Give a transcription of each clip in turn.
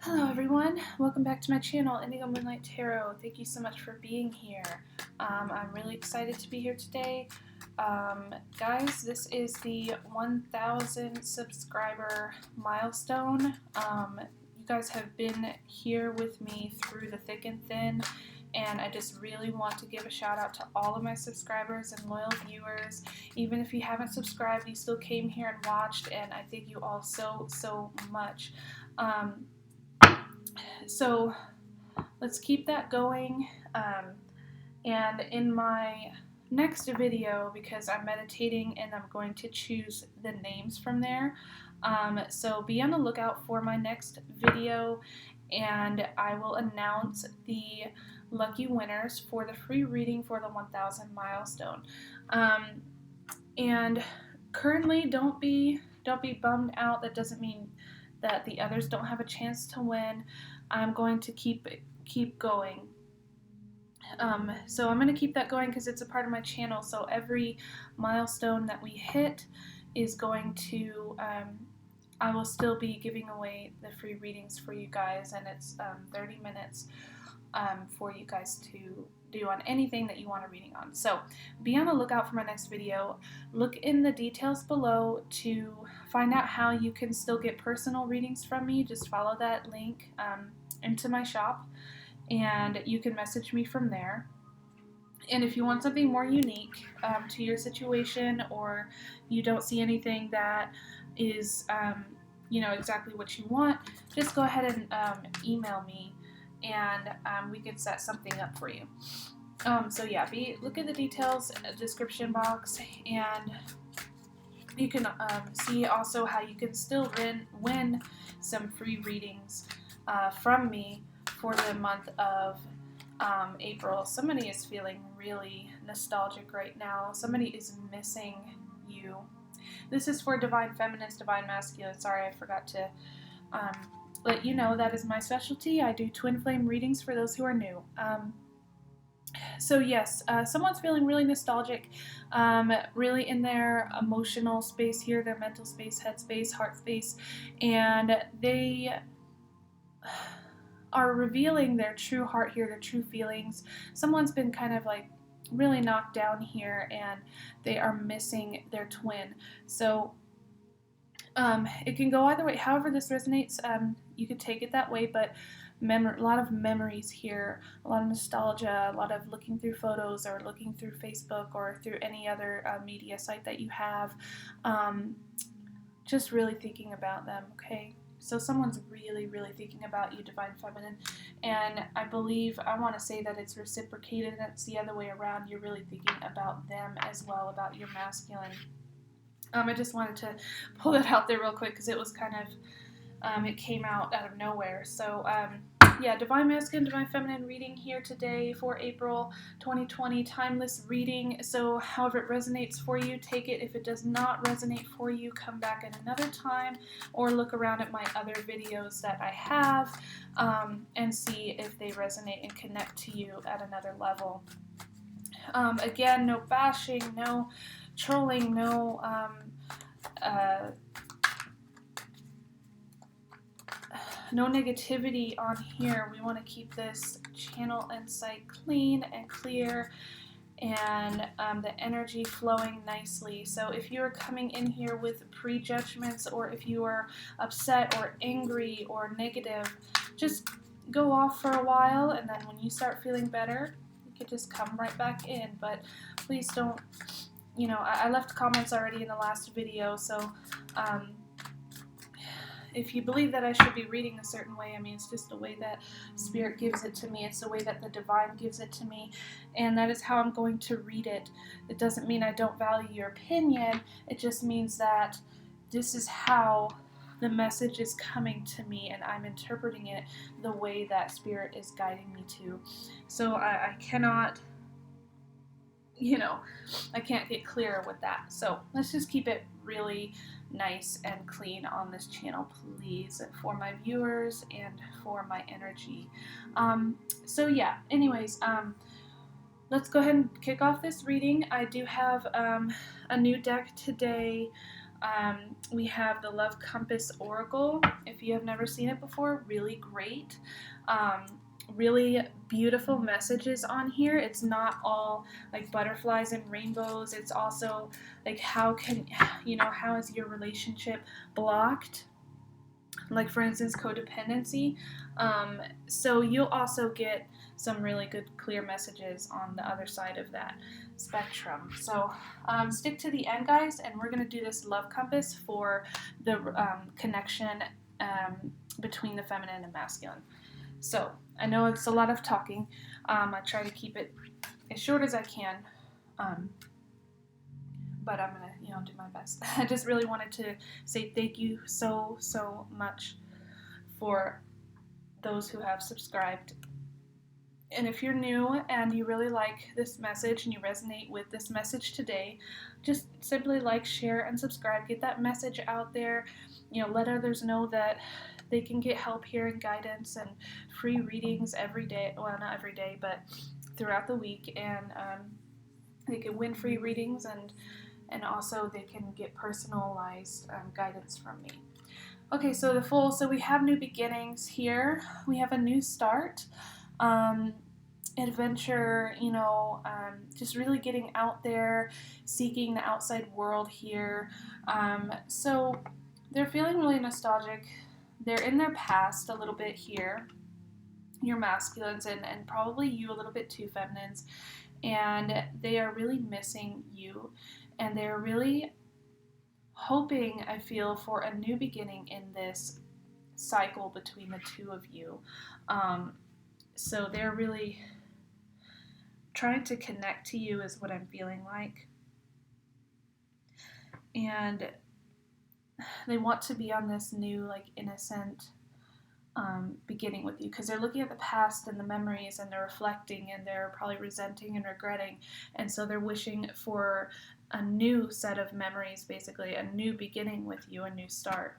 Hello everyone, welcome back to my channel, Indigo Moonlight Tarot. Thank you so much for being here. I'm really excited to be here today. Guys, this is the 1,000 subscriber milestone. You guys have been here with me through the thick and thin, and I just really want to give a shout out to all of my subscribers and loyal viewers. Even if you haven't subscribed, you still came here and watched, and I thank you all so much. So let's keep that going, and in my next video, because I'm meditating and I'm going to choose the names from there, so be on the lookout for my next video, and I will announce the lucky winners for the free reading for the 1,000 milestone. And currently, don't be bummed out. That doesn't mean that the others don't have a chance to win. I'm going to keep going. So I'm going to keep that going because it's a part of my channel. So every milestone that we hit is going to, I will still be giving away the free readings for you guys, and it's 30 minutes for you guys to do on anything that you want a reading on. So be on the lookout for my next video. Look in the details below to find out how you can still get personal readings from me. Just follow that link into my shop, and you can message me from there. And if you want something more unique to your situation, or you don't see anything that is exactly what you want, just go ahead and email me, and we can set something up for you. So yeah, look at the details description box, and you can see also how you can still win some free readings from me for the month of April. Somebody is feeling really nostalgic right now. Somebody is missing you. This is for Divine Feminines, Divine Masculine. Sorry, I forgot to let you know that is my specialty. I do twin flame readings for those who are new. So yes, someone's feeling really nostalgic, really in their emotional space here, their mental space, head space, heart space, and they are revealing their true heart here, their true feelings. Someone's been kind of like really knocked down here, and they are missing their twin. So it can go either way. However this resonates, you could take it that way, but a lot of memories here, a lot of nostalgia, a lot of looking through photos or looking through Facebook or through any other media site that you have, just really thinking about them, okay? So someone's really thinking about you, Divine Feminine, and I want to say that it's reciprocated, and it's the other way around. You're really thinking about them as well, about your masculine. I just wanted to pull that out there real quick because it was kind of, it came out of nowhere. So, yeah, Divine Masculine, Divine Feminine reading here today for April 2020, timeless reading. So however it resonates for you, take it. If it does not resonate for you, come back at another time, or look around at my other videos that I have and see if they resonate and connect to you at another level. Again, no bashing, no trolling, no no negativity on here. We want to keep this channel and site clean and clear, and the energy flowing nicely. So if you are coming in here with prejudgments, or if you are upset or angry or negative, just go off for a while, and then when you start feeling better, you can just come right back in. But please don't, I left comments already in the last video, so if you believe that I should be reading a certain way, I mean, it's just the way that Spirit gives it to me. It's the way that the Divine gives it to me, and that is how I'm going to read it. It doesn't mean I don't value your opinion. It just means that this is how the message is coming to me, and I'm interpreting it the way that Spirit is guiding me to. So I cannot, I can't get clearer with that. So let's just keep it really nice and clean on this channel, please, for my viewers and for my energy. So yeah, anyways, let's go ahead and kick off this reading. I do have a new deck today. We have the Love Compass Oracle. If you have never seen it before, really great. Really beautiful messages on here. It's not all like butterflies and rainbows. It's also like how is your relationship blocked? Like for instance, codependency. So you'll also get some really good clear messages on the other side of that spectrum. So stick to the end, guys, and we're going to do this love compass for the connection between the feminine and masculine. So I know it's a lot of talking. I try to keep it as short as I can, but I'm gonna do my best. I just really wanted to say thank you so much for those who have subscribed. And if you're new and you really like this message and you resonate with this message today, just simply like, share, and subscribe. Get that message out there. Let others know that they can get help here and guidance and free readings every day. Well, not every day, but throughout the week. And they can win free readings, and also they can get personalized guidance from me. Okay, so we have new beginnings here. We have a new start. Adventure, just really getting out there, seeking the outside world here. So they're feeling really nostalgic. They're in their past a little bit here, your masculines, and probably you a little bit too, feminines, and they are really missing you, and they're really hoping, I feel, for a new beginning in this cycle between the two of you. So they're really trying to connect to you is what I'm feeling like. And they want to be on this new, like, innocent beginning with you, because they're looking at the past and the memories, and they're reflecting, and they're probably resenting and regretting. And so they're wishing for a new set of memories, basically, a new beginning with you, a new start.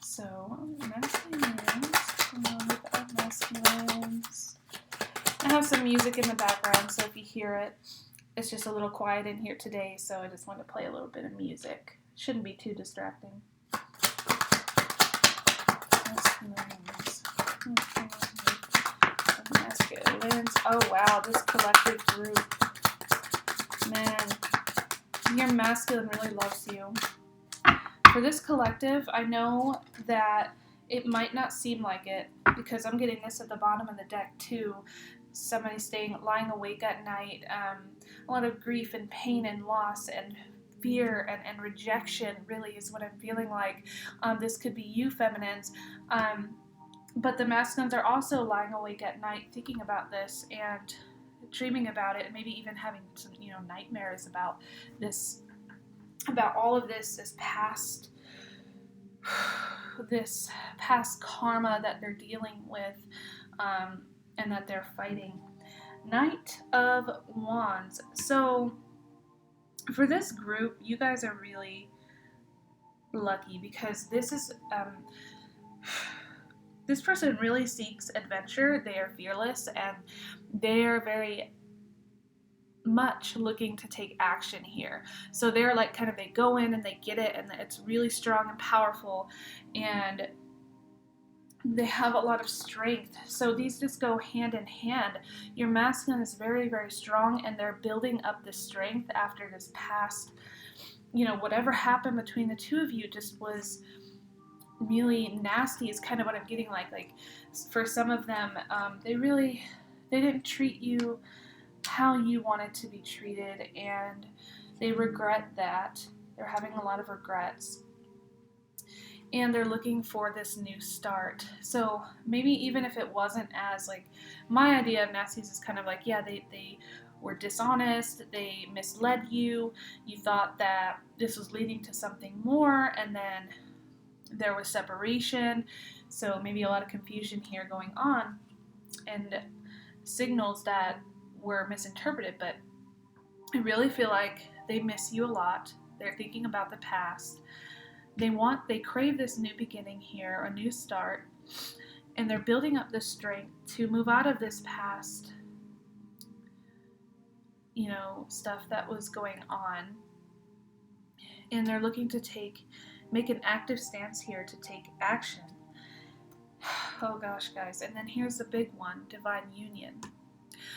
So, masculines. I have some music in the background, so if you hear it, it's just a little quiet in here today, so I just want to play a little bit of music. Shouldn't be too distracting. Masculines. Oh wow, this collective group. Man, your masculine really loves you. For this collective, I know that it might not seem like it, because I'm getting this at the bottom of the deck too. Somebody lying awake at night, a lot of grief and pain and loss and fear and rejection really is what I'm feeling like. This could be you, feminines. But the masculines are also lying awake at night thinking about this and dreaming about it, and maybe even having some, nightmares about this, about all of this past karma that they're dealing with, and that they're fighting. Knight of Wands. So for this group, you guys are really lucky, because this is this person really seeks adventure. They are fearless, and they are very much looking to take action here. So they're like they go in and they get it, and it's really strong and powerful, and they have a lot of strength. So these just go hand in hand. Your masculine is very, very strong, and they're building up this strength after this past, whatever happened between the two of you just was really nasty, is kind of what I'm getting like for some of them, they didn't treat you how you wanted to be treated, and they regret that. They're having a lot of regrets, and they're looking for this new start. So maybe even if it wasn't as my idea of nasties is they were dishonest, they misled you, you thought that this was leading to something more, and then there was separation. So maybe a lot of confusion here going on, and signals that were misinterpreted. But I really feel like they miss you a lot. They're thinking about the past. They crave this new beginning here, a new start, and they're building up the strength to move out of this past, stuff that was going on. and they're looking to make an active stance here to take action. Oh gosh, guys. And then here's the big one, Devine Union.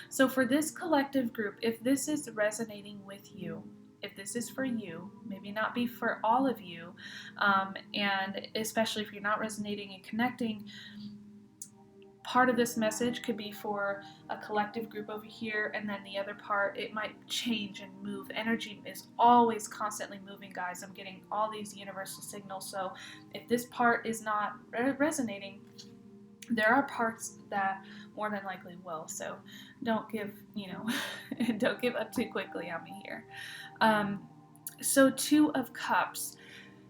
So for this collective group, if this is resonating with you, if this is for you, maybe not be for all of you, and especially if you're not resonating and connecting, part of this message could be for a collective group over here, and then the other part, it might change and move. Energy is always constantly moving, guys. I'm getting all these universal signals. So if this part is not resonating, there are parts that more than likely will. So don't give, don't give up too quickly on me here. So 2 of Cups.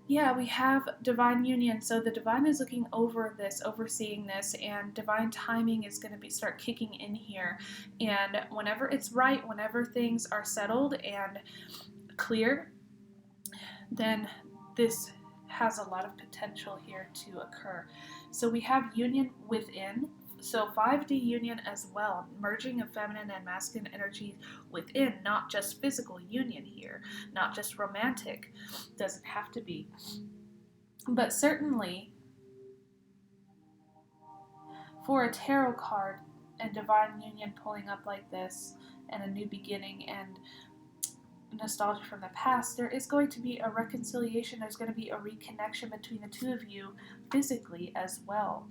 Yeah, we have Divine Union. So the divine is looking over this, overseeing this, and divine timing is going to start kicking in here. And whenever it's right, whenever things are settled and clear, then this has a lot of potential here to occur. So we have union within. So 5D union as well, merging of feminine and masculine energy within, not just physical union here, not just romantic, doesn't have to be. But certainly, for a tarot card and divine union pulling up like this, and a new beginning and nostalgia from the past, there is going to be a reconciliation, there's going to be a reconnection between the two of you physically as well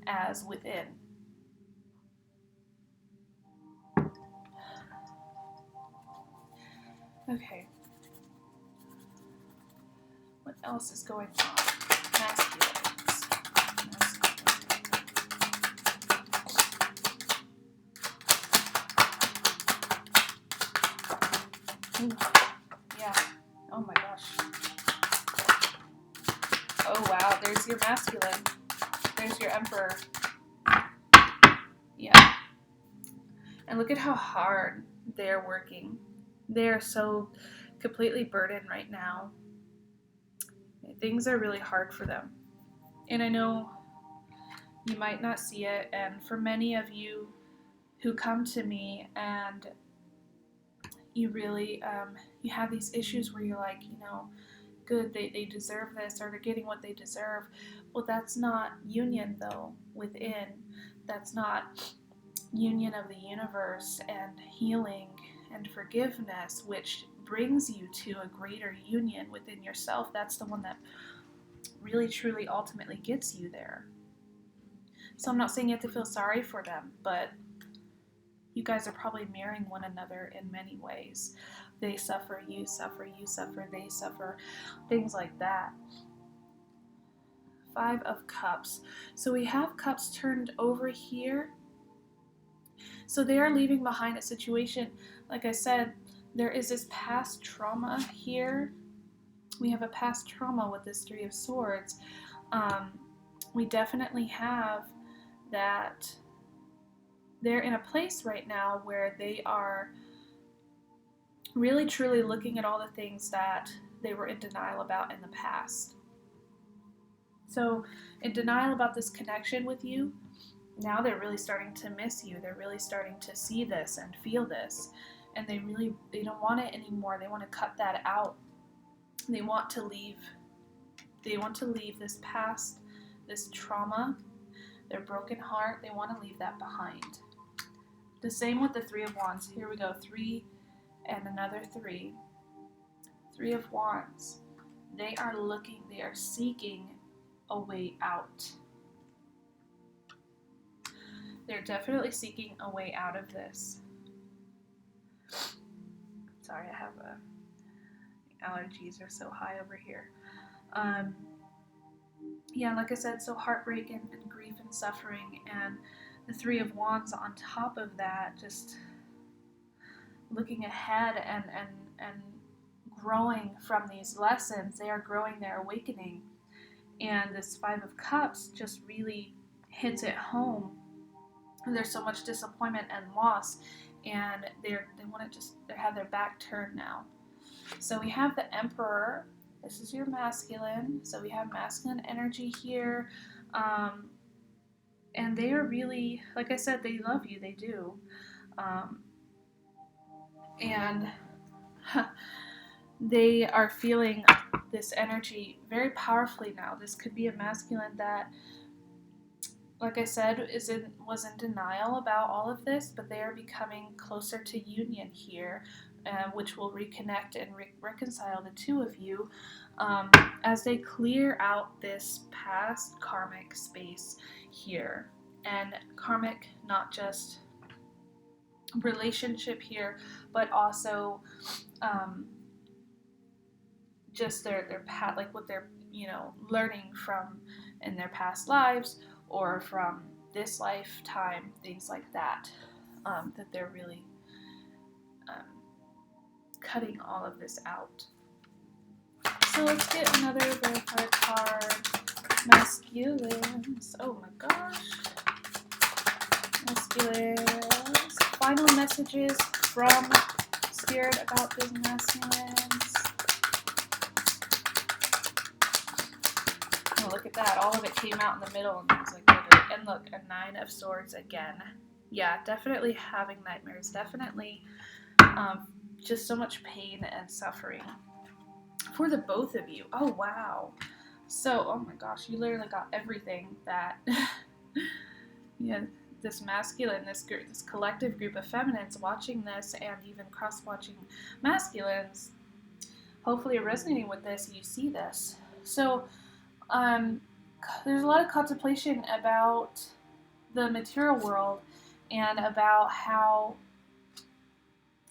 as within. Okay. What else is going on? Masculines. Ooh. Yeah. Oh my gosh. Oh wow, there's your masculine. There's your Emperor. Yeah. And look at how hard they're working. They're so completely burdened right now. Things are really hard for them. And I know you might not see it, and for many of you who come to me and you really, you have these issues where you're like, good, they deserve this, or they're getting what they deserve. Well, that's not union, though, within. That's not union of the universe and healing and forgiveness, which brings you to a greater union within yourself. That's the one that really, truly, ultimately gets you there. So I'm not saying you have to feel sorry for them, but you guys are probably mirroring one another in many ways. They suffer, you suffer, you suffer, they suffer, things like that. 5 of Cups. So we have Cups turned over here. So they are leaving behind a situation. Like I said, there is this past trauma here. We have a past trauma with this 3 of Swords. We definitely have that they're in a place right now where they are really truly looking at all the things that they were in denial about in the past. So in denial about this connection with you, now they're really starting to miss you. They're really starting to see this and feel this, and they don't want it anymore. They want to cut that out. They want to leave this past, this trauma, their broken heart. They want to leave that behind. The same with the 3 of Wands. Here we go, 3 and another 3. 3 of Wands. They are seeking a way out. They're definitely seeking a way out of this. Sorry, I have allergies are so high over here. Yeah, like I said, so heartbreak and grief and suffering, and the 3 of Wands on top of that, just looking ahead and growing from these lessons. They are growing, they're awakening. And this 5 of Cups just really hits it home. There's so much disappointment and loss, and they want to they have their back turned now. So we have the Emperor. This is your masculine. So we have masculine energy here. And they are really, like I said, they love you. They do. And they are feeling this energy very powerfully now. This could be a masculine that, like I said, was in denial about all of this, but they are becoming closer to union here, which will reconnect and reconcile the two of you as they clear out this past karmic space here. And karmic, not just relationship here, but also just their path, like what they're learning from in their past lives or from this lifetime, things like that. That they're really cutting all of this out. So let's get another verified card. Masculines. Oh my gosh. Masculines. Final messages from Spirit about these masculines. Oh, look at that. All of it came out in the middle and things like that. And look, a 9 of Swords again. Yeah, definitely having nightmares. Definitely just so much pain and suffering for the both of you. Oh, wow. So, oh my gosh, you literally got everything that this masculine, this collective group of feminines watching this, and even cross-watching masculines, hopefully are resonating with this and you see this. So, there's a lot of contemplation about the material world and about how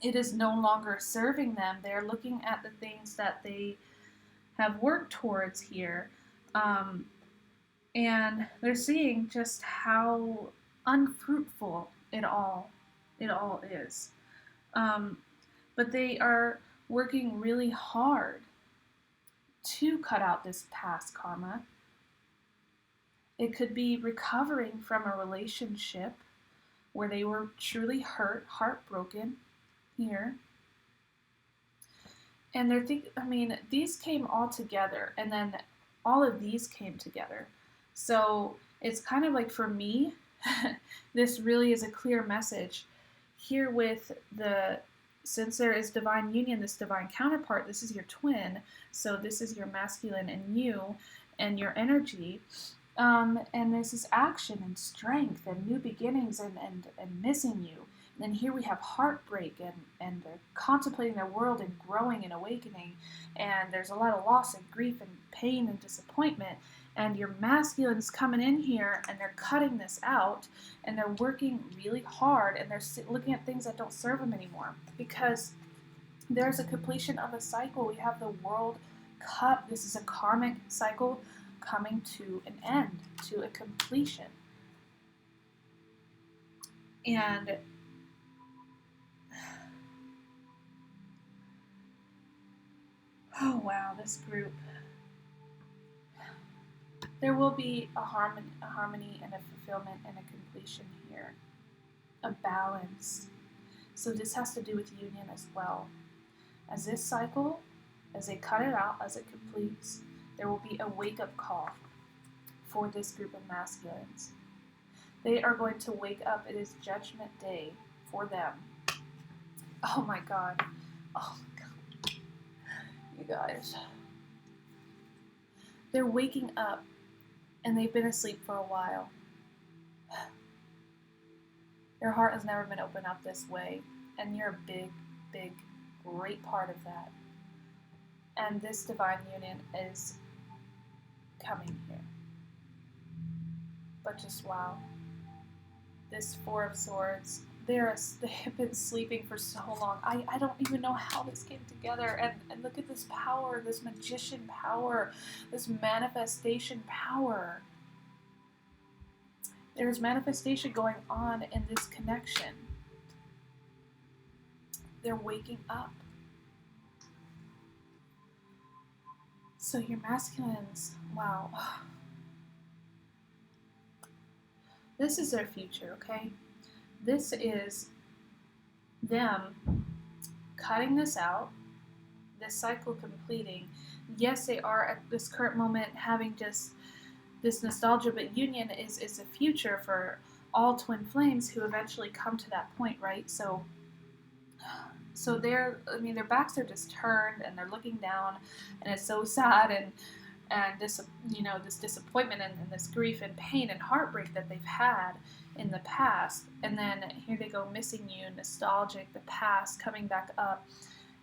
it is no longer serving them. They're looking at the things that they have worked towards here, and they're seeing just how unfruitful it all is. But they are working really hard to cut out this past karma. It could be recovering from a relationship where they were truly hurt, heartbroken here. And they're these came all together, and then all of these came together. So it's kind of like, for me, this really is a clear message here with since there is divine union, this divine counterpart, this is your twin, so this is your masculine and you and your energy. And this is action and strength and new beginnings and missing you. And then here we have heartbreak and they're contemplating their world and growing and awakening. And there's a lot of loss and grief and pain and disappointment. And your masculine's coming in here and they're cutting this out and they're working really hard and they're looking at things that don't serve them anymore. Because there's a completion of a cycle. We have the World Cup. This is a karmic cycle coming to an end, to a completion. And oh wow, this group. There will be a harmony and a fulfillment and a completion here. A balance. So this has to do with union as well. As this cycle, as they cut it out, as it completes, there will be a wake-up call for this group of masculines. They are going to wake up. It is Judgment Day for them. Oh my God. Oh my God. You guys. They're waking up and they've been asleep for a while. Their heart has never been opened up this way, and you're a big, big, great part of that. And this divine union is coming here. But just wow. This 4 of Swords, they have been sleeping for so long. I don't even know how this came together. And look at this power, this magician power, this manifestation power. There's manifestation going on in this connection. They're waking up. So your masculines, wow. This is their future, okay? This is them cutting this out, this cycle completing. Yes, they are at this current moment having just this nostalgia, but union is a future for all twin flames who eventually come to that point, right? So so their backs are just turned and they're looking down, and it's so sad, and this, this disappointment and this grief and pain and heartbreak that they've had in the past. And then here they go, missing you, nostalgic, the past coming back up,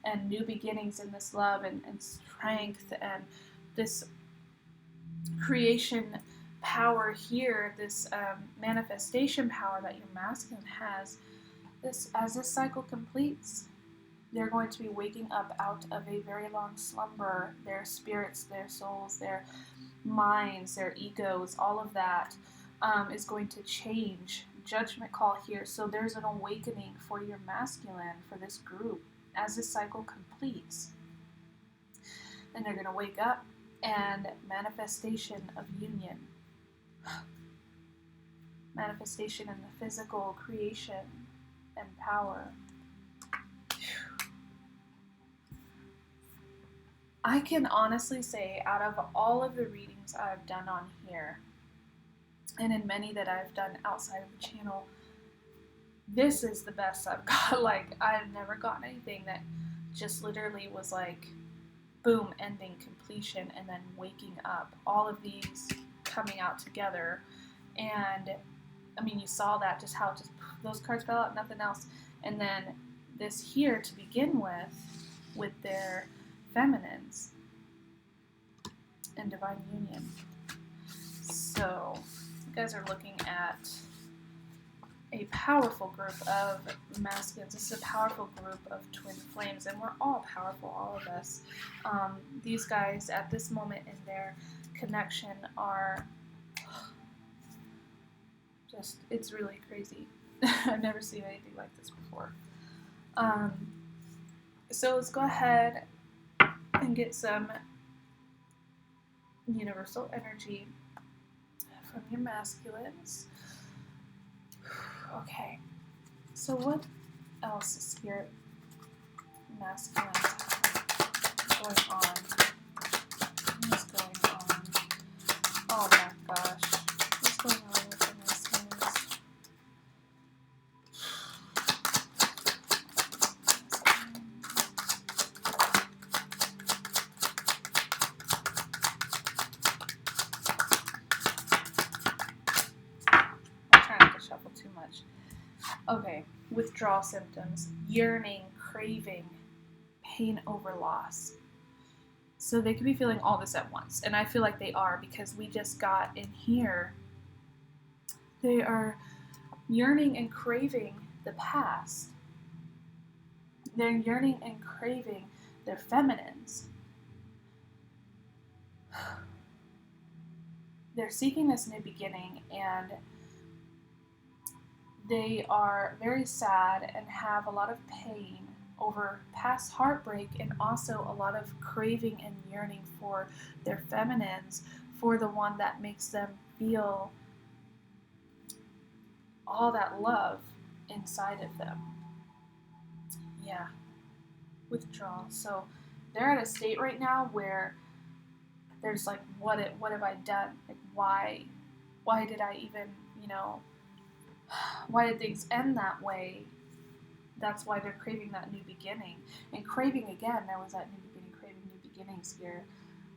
and new beginnings in this love and strength and this creation power here, this manifestation power that your masculine has. As this cycle completes, they're going to be waking up out of a very long slumber. Their spirits, their souls, their minds, their egos, all of that is going to change. Judgment call here. So there's an awakening for your masculine, for this group, as this cycle completes. And they're going to wake up, and manifestation of union. Manifestation in the physical, creation and power. I can honestly say, out of all of the readings I've done on here, and in many that I've done outside of the channel, this is the best I've got. Like, I've never gotten anything that just literally was like, boom, ending, completion, and then waking up. All of these coming out together. And, I mean, you saw that, just how just those cards fell out, nothing else. And then this here to begin with their feminines and Devine Union. So, you guys are looking at a powerful group of masculines. This is a powerful group of twin flames, and we're all powerful, all of us. These guys, at this moment in their connection, are just, it's really crazy. I've never seen anything like this before. So let's go ahead and get some universal energy from your masculines. Okay, so what else is spirit masculine going on? What's going on? Oh my gosh, what's going on with the masculines? I'm trying not to shuffle too much. Okay, withdrawal symptoms, yearning, craving, pain over loss. So they could be feeling all this at once, and I feel like they are, because we just got in here. They are yearning and craving the past. They're yearning and craving their feminines. They're seeking this new beginning, and they are very sad and have a lot of pain over past heartbreak, and also a lot of craving and yearning for their feminines, for the one that makes them feel all that love inside of them. Yeah, withdrawal. So they're at a state right now where there's like, what have I done? Like, why did I even, why did things end that way? That's why they're craving that new beginning. And craving again, there was that new beginning, craving new beginnings here.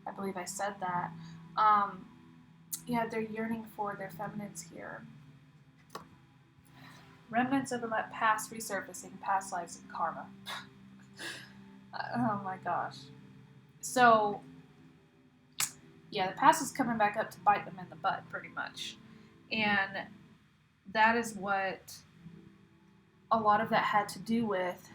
I believe I said that. Yeah, they're yearning for their feminines here. Remnants of a past resurfacing, past lives and karma. Oh my gosh. So, yeah, the past is coming back up to bite them in the butt, pretty much. And that is what a lot of that had to do with.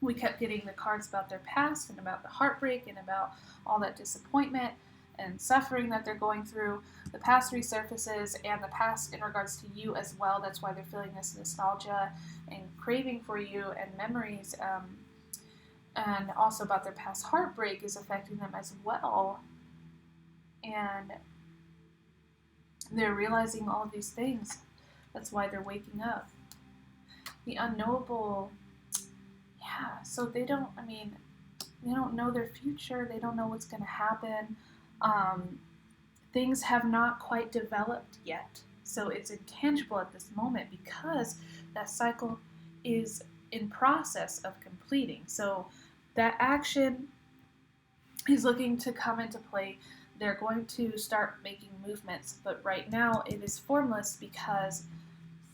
We kept getting the cards about their past and about the heartbreak and about all that disappointment and suffering that they're going through. The past resurfaces, and the past in regards to you as well. That's why they're feeling this nostalgia and craving for you, and memories, and also about their past heartbreak is affecting them as well. And they're realizing all of these things. That's why they're waking up. The unknowable, yeah, so they don't know their future. They don't know what's going to happen. Things have not quite developed yet. So it's intangible at this moment, because that cycle is in process of completing. So that action is looking to come into play. They're going to start making movements, but right now it is formless because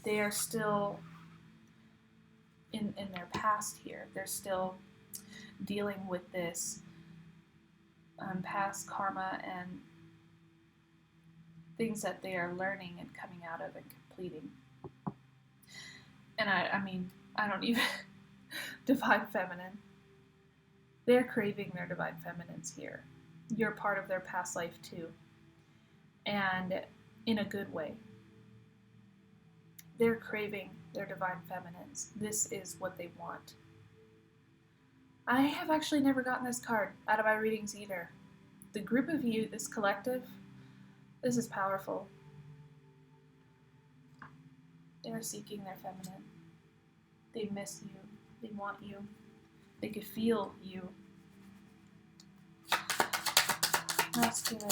they are still in their past here. They're still dealing with this past karma and things that they are learning and coming out of and completing. And I mean, I don't even Divine Feminine. They're craving their Divine Feminines here. You're part of their past life too. And in a good way. They're craving their Divine Feminines. This is what they want. I have actually never gotten this card out of my readings either. The group of you, this collective, this is powerful. They are seeking their feminine. They miss you. They want you. They could feel you. Masculine.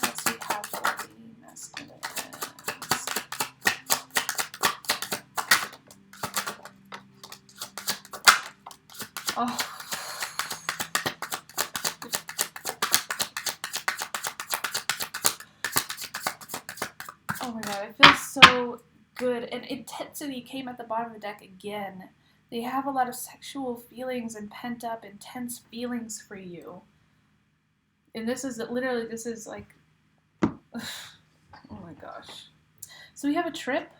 Let's see how for the masculine. Oh. Oh my god, it feels so good. And intensity came at the bottom of the deck again. They have a lot of sexual feelings and pent up, intense feelings for you. And this is literally, this is like, oh my gosh. So we have a trip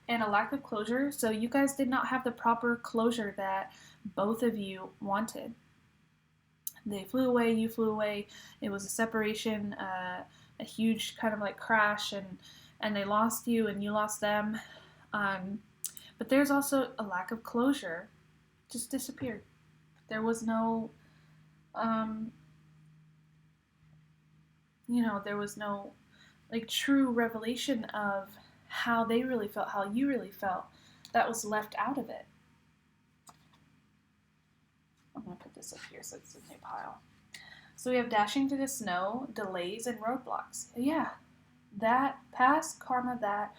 and a lack of closure. So you guys did not have the proper closure that both of you wanted. They flew away, you flew away. It was a separation, a huge kind of like crash, and they lost you and you lost them. But there's also a lack of closure. Just disappeared. There was no, there was no like true revelation of how they really felt, how you really felt. That was left out of it. I'm going to put this up here so it's a new pile. So we have dashing through the snow, delays, and roadblocks. Yeah, that past karma, that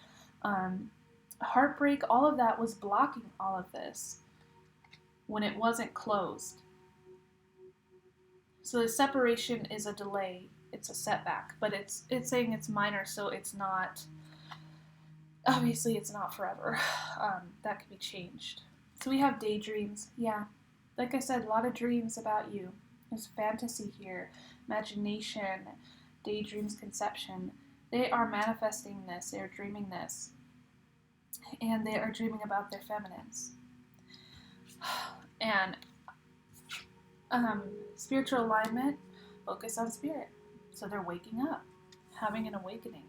heartbreak, all of that was blocking all of this when it wasn't closed. So the separation is a delay. It's a setback, but it's saying it's minor, so it's not, obviously it's not forever. That could be changed. So we have daydreams. Yeah, like I said, a lot of dreams about you. There's fantasy here, imagination, daydreams, conception. They are manifesting this, they're dreaming this, and they are dreaming about their feminines. And spiritual alignment, focus on spirit. So they're waking up, having an awakening.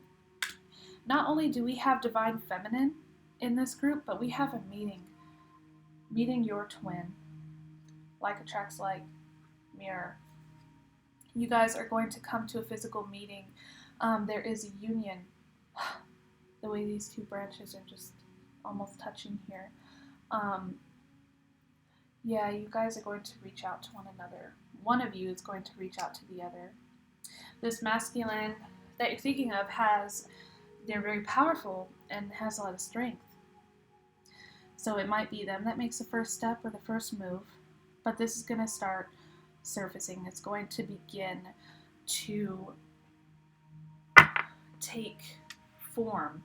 Not only do we have Divine Feminine in this group, but we have a meeting your twin. Like attracts like, mirror. You guys are going to come to a physical meeting. There is a union. The way these two branches are just almost touching here. Yeah, you guys are going to reach out to one another. One of you is going to reach out to the other. This masculine that you're thinking of they're very powerful and has a lot of strength. So it might be them that makes the first step or the first move, but this is going to start surfacing. It's going to begin to take form.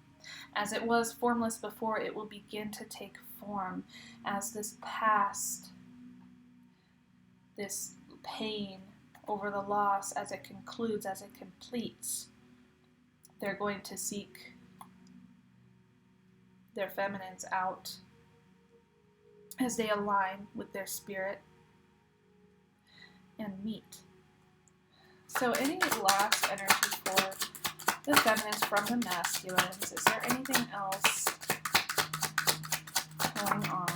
As it was formless before, it will begin to take form as this past, this pain over the loss, as it concludes, as it completes. They're going to seek their feminines out as they align with their spirit and meet. So any last energy for the feminines from the masculines? Is there anything else going on?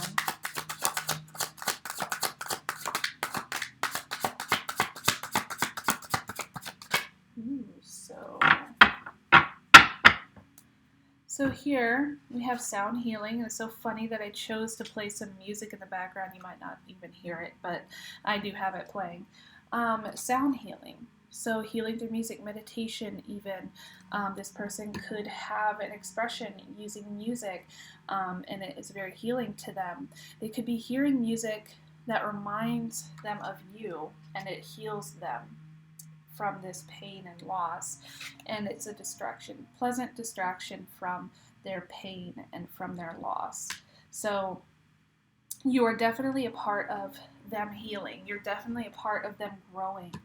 So here we have sound healing. It's so funny that I chose to play some music in the background. You might not even hear it, but I do have it playing. Sound healing. So healing through music, meditation even. This person could have an expression using music, and it is very healing to them. They could be hearing music that reminds them of you, and it heals them from this pain and loss. And it's a distraction, pleasant distraction from their pain and from their loss. So you are definitely a part of them healing. You're definitely a part of them growing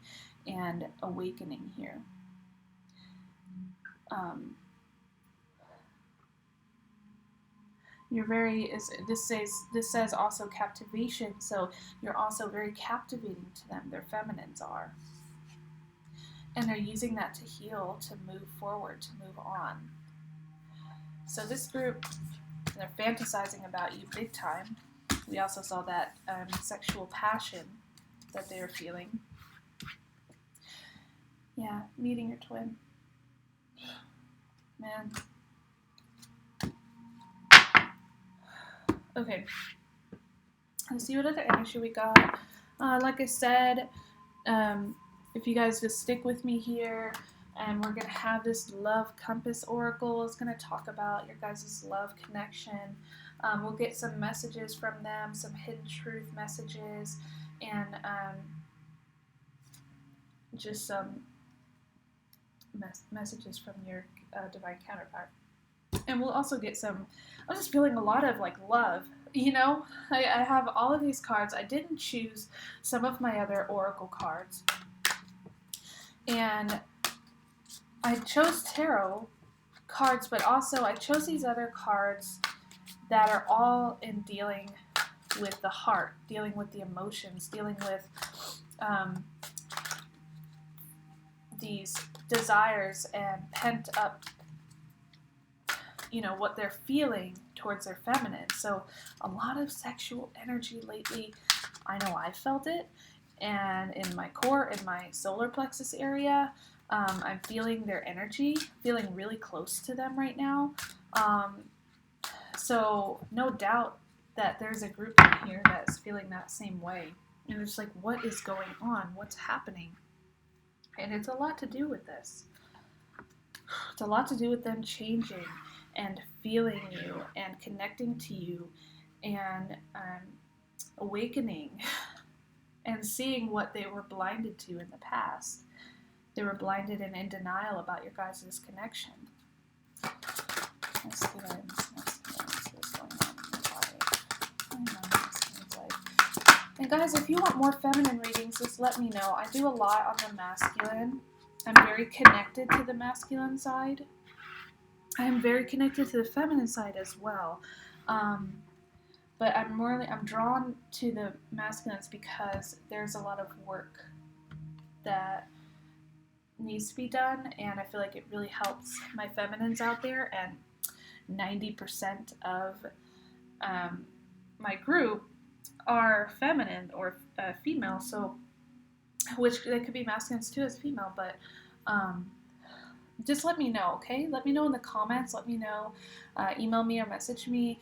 and awakening here. You're very, this says also captivation, so you're also very captivating to them. Their feminines are. And they're using that to heal, to move forward, to move on. So this group, they're fantasizing about you big time. We also saw that sexual passion that they're feeling. Yeah, meeting your twin. Man. Okay. Let's see what other energy we got. Like I said, if you guys just stick with me here, and we're going to have this love compass oracle. It's going to talk about your guys' love connection. We'll get some messages from them, some hidden truth messages, and just some messages from your divine counterpart. And we'll also get some, I'm just feeling a lot of like love, you know? I have all of these cards. I didn't choose some of my other oracle cards. And I chose tarot cards, but also I chose these other cards that are all in dealing with the heart, dealing with the emotions, dealing with these desires and pent up, you know, what they're feeling towards their feminine. So a lot of sexual energy lately. I know I felt it. And in my core, in my solar plexus area, I'm feeling their energy, feeling really close to them right now. So no doubt that there's a group in here that's feeling that same way. And it's like, what is going on? What's happening? And it's a lot to do with this. It's a lot to do with them changing and feeling you and connecting to you and awakening and seeing what they were blinded to in the past. They were blinded and in denial about your guys' connection. And guys, if you want more feminine readings, just let me know. I do a lot on the masculine. I'm very connected to the masculine side. I am very connected to the feminine side as well. But I'm drawn to the masculines because there's a lot of work that needs to be done, and I feel like it really helps my feminines out there, and 90% of my group are feminine or female, so which they could be masculines too as female, but just let me know, okay? Let me know in the comments, let me know, email me or message me.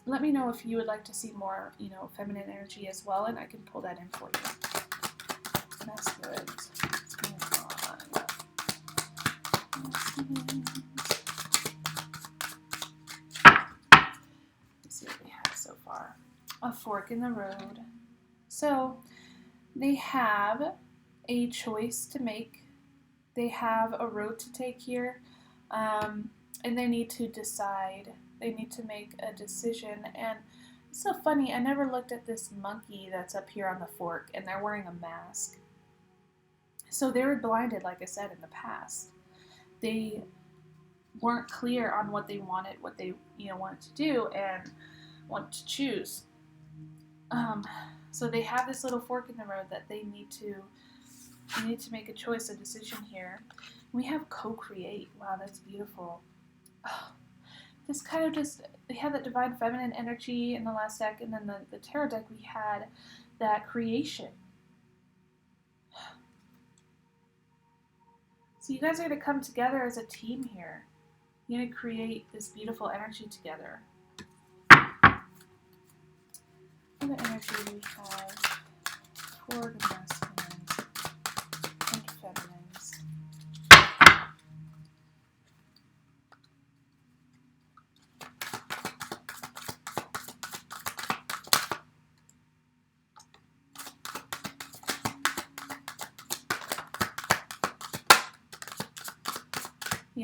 Let me know if you would like to see more, you know, feminine energy as well, and I can pull that in for you. That's good. Let's move on. Let's see what we have so far. A fork in the road. So they have a choice to make. They have a road to take here, and they need to decide. They need to make a decision. And it's so funny, I never looked at this monkey that's up here on the fork, and they're wearing a mask. So they were blinded, like I said, in the past. They weren't clear on what they wanted, what they wanted to do and wanted to choose. So they have this little fork in the road that they need to make a choice, a decision here. We have co-create. Wow, that's beautiful. Oh, this kind of we had that divine feminine energy in the last deck, and then the tarot deck we had that creation. So you guys are going to come together as a team here. You're going to create this beautiful energy together. What energy do we have for the masculines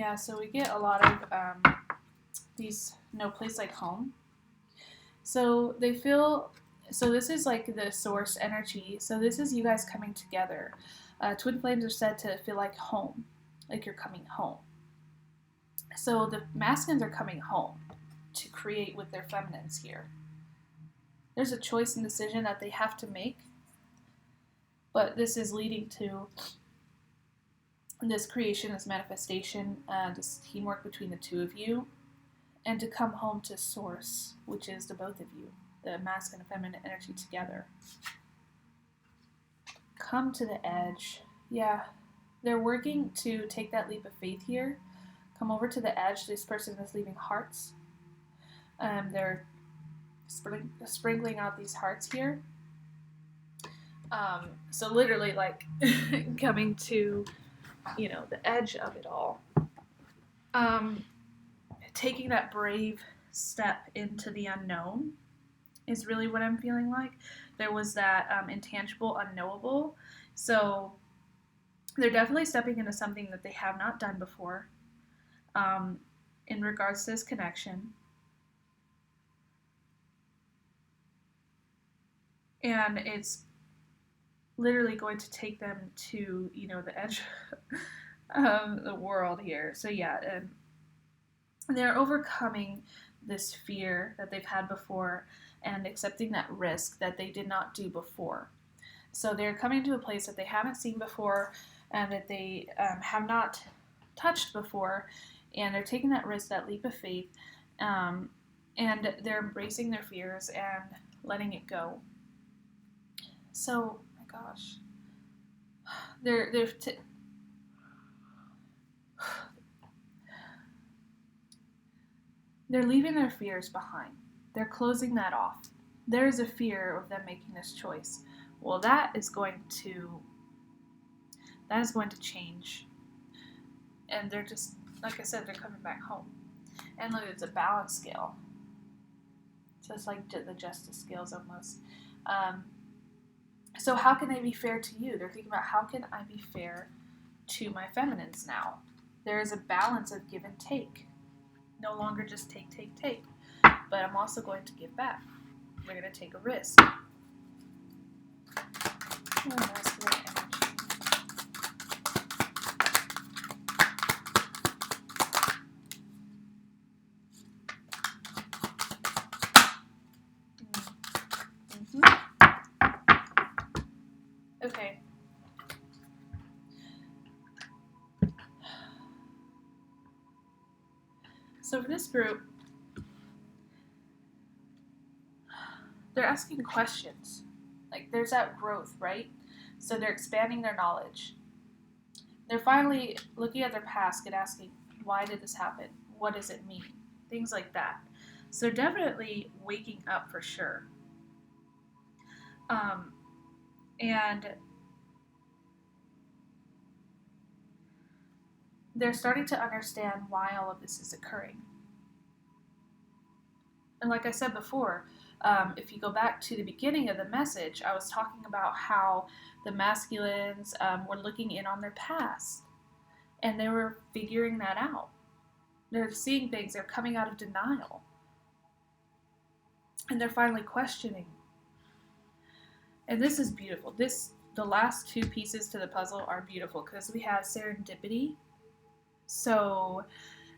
Yeah, so we get a lot of these no place like home. So they feel, so this is like the source energy. So this is you guys coming together. Twin flames are said to feel like home, like you're coming home. So the masculines are coming home to create with their feminines here. There's a choice and decision that they have to make, but this is leading to this creation, this manifestation, this teamwork between the two of you, and to come home to source, which is the both of you, the masculine and feminine energy together. Come to the edge. Yeah, they're working to take that leap of faith here. Come over to the edge. This person is leaving hearts. They're sprinkling out these hearts here. So literally like coming to, the edge of it all. Taking that brave step into the unknown is really what I'm feeling like. There was that intangible, unknowable. So they're definitely stepping into something that they have not done before in regards to this connection. And it's literally going to take them to, the edge of the world here. So yeah, they're overcoming this fear that they've had before and accepting that risk that they did not do before. So they're coming to a place that they haven't seen before and that they have not touched before, and they're taking that risk, that leap of faith, and they're embracing their fears and letting it go. So, my gosh, they're leaving their fears behind. They're closing that off. There is a fear of them making this choice. Well, that is going to change. And they're just, like I said, they're coming back home. And look, it's a balance scale. So it's like the justice scales almost. So how can they be fair to you? They're thinking about, how can I be fair to my feminines now? There is a balance of give and take. No longer just take. But I'm also going to give back. We're going to take a risk. Masculine energy. Okay. So for this group, they're asking questions. Like, there's that growth, right? So they're expanding their knowledge. They're finally looking at their past and asking, why did this happen? What does it mean? Things like that. So definitely waking up for sure. And they're starting to understand why all of this is occurring. And like I said before, if you go back to the beginning of the message, I was talking about how the masculines were looking in on their past, and they were figuring that out. They're seeing things, they're coming out of denial, and they're finally questioning. And this is beautiful. The last two pieces to the puzzle are beautiful because we have serendipity. So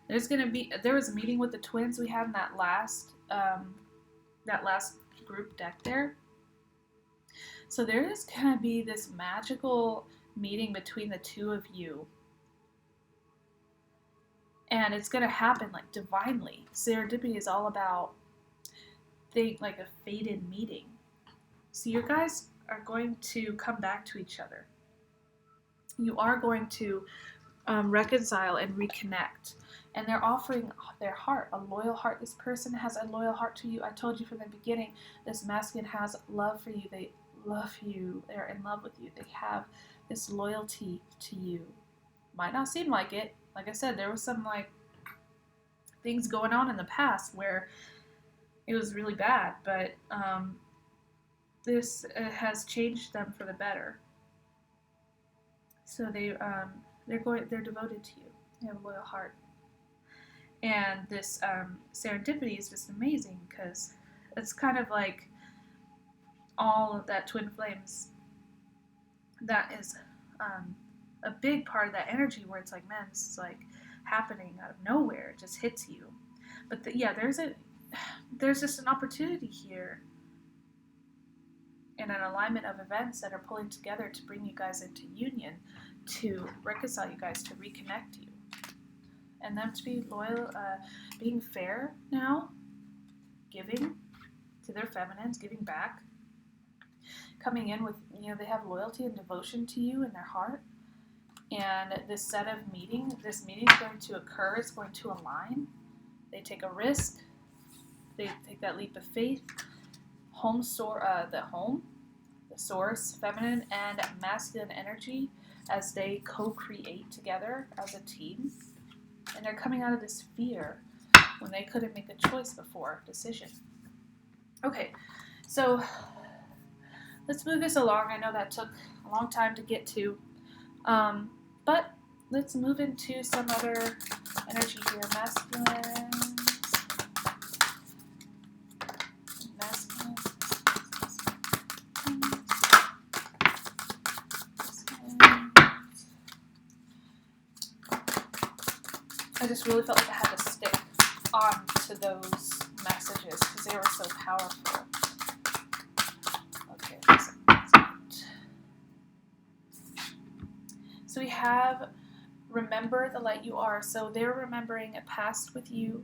there was a meeting with the twins we had in that last group deck there. So there is going to be this magical meeting between the two of you. And it's going to happen like divinely. Serendipity is all about like a fated meeting. So you guys are going to come back to each other. You are going to reconcile and reconnect. And they're offering their heart, a loyal heart. This person has a loyal heart to you. I told you from the beginning, this masculine has love for you. They love you. They're in love with you. They have this loyalty to you. Might not seem like it. Like I said, there was some like things going on in the past where it was really bad, but this has changed them for the better. So they're devoted to you. They have a loyal heart. And this serendipity is just amazing because it's kind of like all of that twin flames. That is a big part of that energy where it's like, man, this is like happening out of nowhere. It just hits you. But there's just an opportunity here and an alignment of events that are pulling together to bring you guys into union, to reconcile you guys, to reconnect you. And them to be loyal, being fair now, giving to their feminines, giving back, coming in with, they have loyalty and devotion to you in their heart. And this meeting is going to occur, it's going to align. They take a risk, they take that leap of faith. The source, feminine and masculine energy, as they co-create together as a team. And they're coming out of this fear when they couldn't make a choice before, decision. Okay, so let's move this along. I know that took a long time to get to, but let's move into some other energy here. Masculine. I just really felt like I had to stick on to those messages because they were so powerful. Okay, so we have remember the light you are. So they're remembering a past with you.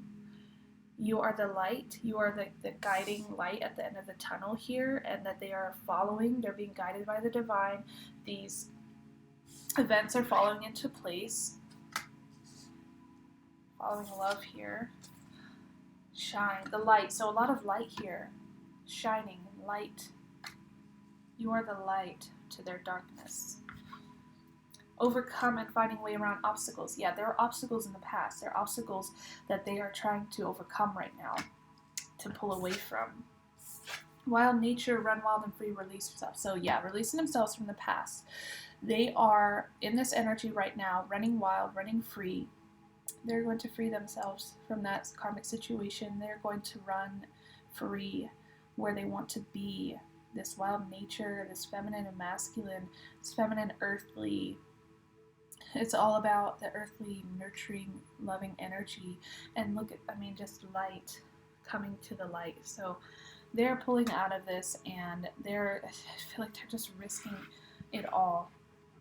You are the light. You are the guiding light at the end of the tunnel here, and that they are following. They're being guided by the divine. These events are falling into place. Following love here. Shine. The light. So a lot of light here. Shining. Light. You are the light to their darkness. Overcome and finding a way around obstacles. Yeah, there are obstacles in the past. There are obstacles that they are trying to overcome right now. To pull away from. Wild nature. Run wild and free. Release yourself. So yeah, releasing themselves from the past. They are in this energy right now. Running wild. Running free. They're going to free themselves from that karmic situation. They're going to run free where they want to be. This wild nature, this feminine and masculine, this feminine earthly. It's all about the earthly, nurturing, loving energy. And look at, just light coming to the light. So they're pulling out of this, and I feel like they're just risking it all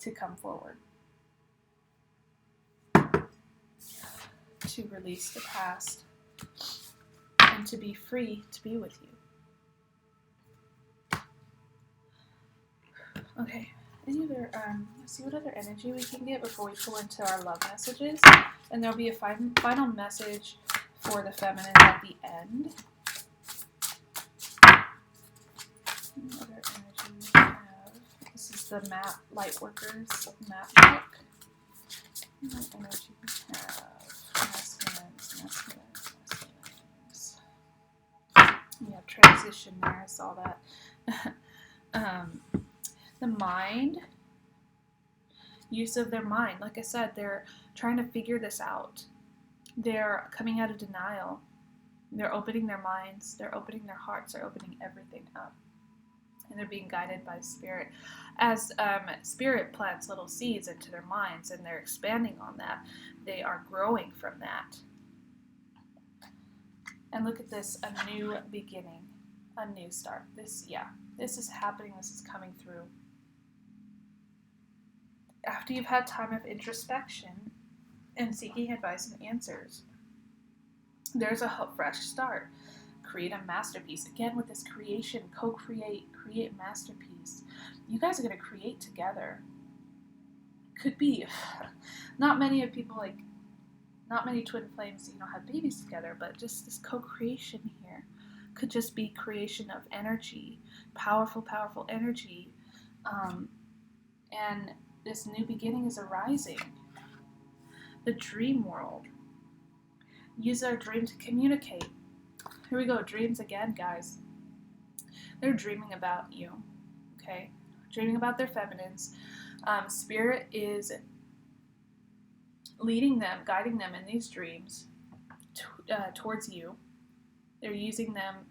to come forward. To release the past and to be free to be with you. Okay, let's see what other energy we can get before we pull into our love messages. And there'll be a final message for the feminine at the end. What other energy we have? This is the Lightworkers map book. What energy we have? Masculines. Yeah, transition there, I saw that. The mind, use of their mind. Like I said, they're trying to figure this out. They're coming out of denial. They're opening their minds, they're opening their hearts, they're opening everything up. And they're being guided by spirit. As spirit plants little seeds into their minds and they're expanding on that, they are growing from that. And look at this, a new beginning, a new start. This is happening, this is coming through. After you've had time of introspection and seeking advice and answers, there's a fresh start. Create a masterpiece. Again, with this create masterpiece. You guys are going to create together. Could be, not many twin flames, have babies together, but just this co-creation here could just be creation of energy, powerful, powerful energy. And this new beginning is arising. The dream world. Use our dream to communicate. Here we go, dreams again, guys. They're dreaming about you, okay? Dreaming about their feminines. Spirit is leading them, guiding them in these dreams towards you. They're using them,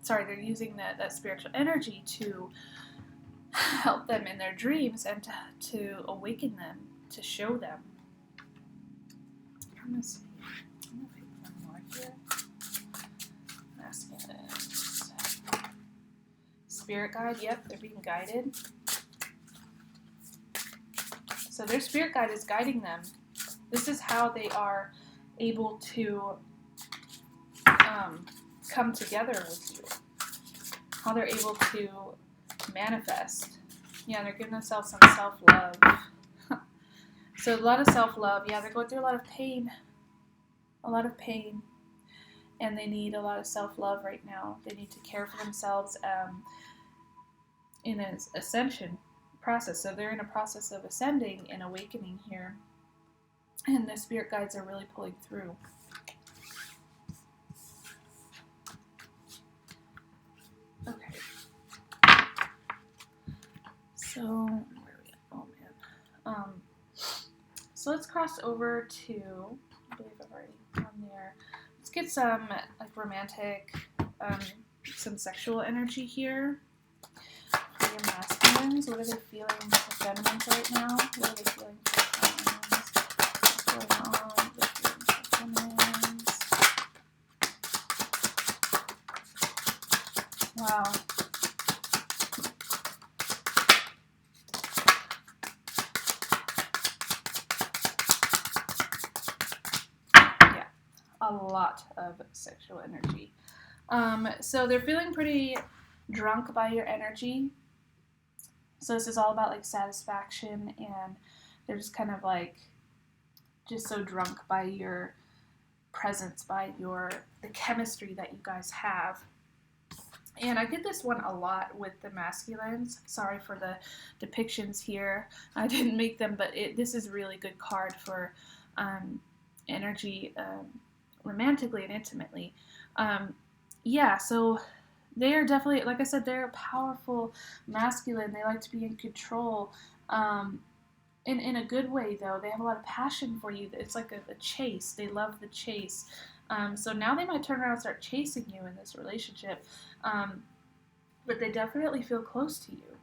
they're using that spiritual energy to help them in their dreams and to awaken them, to show them. I'm going to see. I'm going to pick one more here. Asking this. Spirit guide, yep, they're being guided. So their spirit guide is guiding them. This is how they are able to come together with you. How they're able to manifest. Yeah, they're giving themselves some self-love. So a lot of self-love. Yeah, they're going through a lot of pain. A lot of pain. And they need a lot of self-love right now. They need to care for themselves in an ascension process. So they're in a process of ascending and awakening here. And the spirit guides are really pulling through. Okay. So, where are we at? Oh man. So let's cross over to, I believe I've already gone there. Let's get some like romantic, some sexual energy here. For your masculines, what are they feeling for feminines right now? What are they feeling for feminines? What's going on? They're feeling for feminines. Wow. Yeah, a lot of sexual energy. So they're feeling pretty drunk by your energy. So this is all about like satisfaction, and they're just kind of like just so drunk by your presence, by the chemistry that you guys have. And I did this one a lot with the masculines. Sorry for the depictions here. I didn't make them, but this is a really good card for energy romantically and intimately. Yeah, so they are definitely, like I said, they're a powerful masculine. They like to be in control. In a good way, though. They have a lot of passion for you. It's like a chase. They love the chase. So now they might turn around and start chasing you in this relationship. But they definitely feel close to you.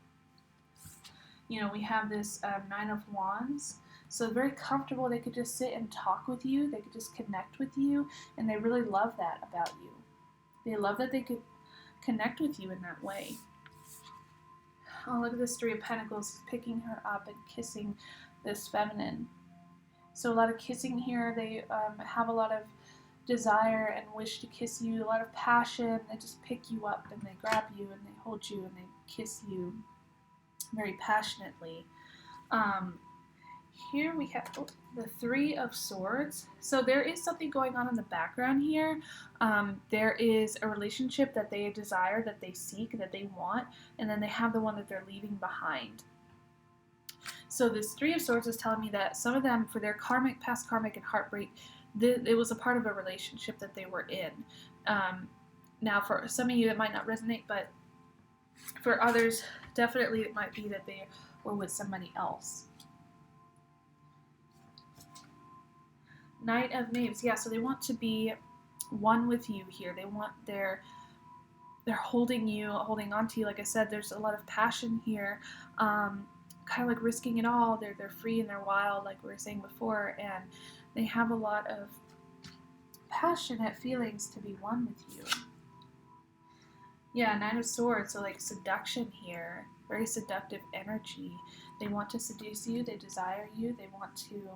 You know, we have this 9 of Wands. So very comfortable. They could just sit and talk with you. They could just connect with you. And they really love that about you. They love that they could connect with you in that way. Oh, look at this 3 of Pentacles picking her up and kissing this feminine. So a lot of kissing here. They have a lot of desire and wish to kiss you, a lot of passion. They just pick you up and they grab you and they hold you and they kiss you very passionately. Here we have the 3 of Swords. So there is something going on in the background here. There is a relationship that they desire, that they seek, that they want, and then they have the one that they're leaving behind. So this 3 of Swords is telling me that some of them, for their karmic, past karmic and heartbreak, it was a part of a relationship that they were in. Now for some of you it might not resonate, but for others definitely it might be that they were with somebody else. Knight of Knives, yeah, so they want to be one with you here. They want they're holding you, holding on to you. Like I said, there's a lot of passion here, kind of like risking it all. They're free and they're wild, like we were saying before, and they have a lot of passionate feelings to be one with you. Yeah, 9 of Swords, so like seduction here, very seductive energy. They want to seduce you, they desire you, they want to